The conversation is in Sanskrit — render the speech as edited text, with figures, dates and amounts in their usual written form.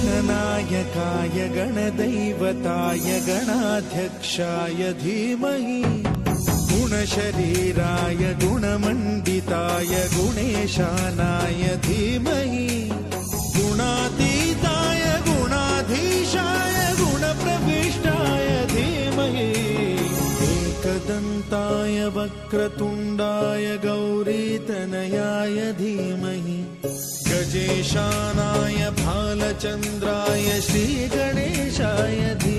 गणनायकाय गणदैवताय गणाध्यक्षाय धीमहि गुणशरीराय गुणमण्डिताय गुणेशानाय धीमहि गुणातीताय गुणाधीशाय गुणप्रविष्टाय धीमहि एकदन्ताय वक्रतुण्डाय गौरीतनयाय धीमहि गजेशानाय भालचन्द्राय श्रीगणेशाय धीमहि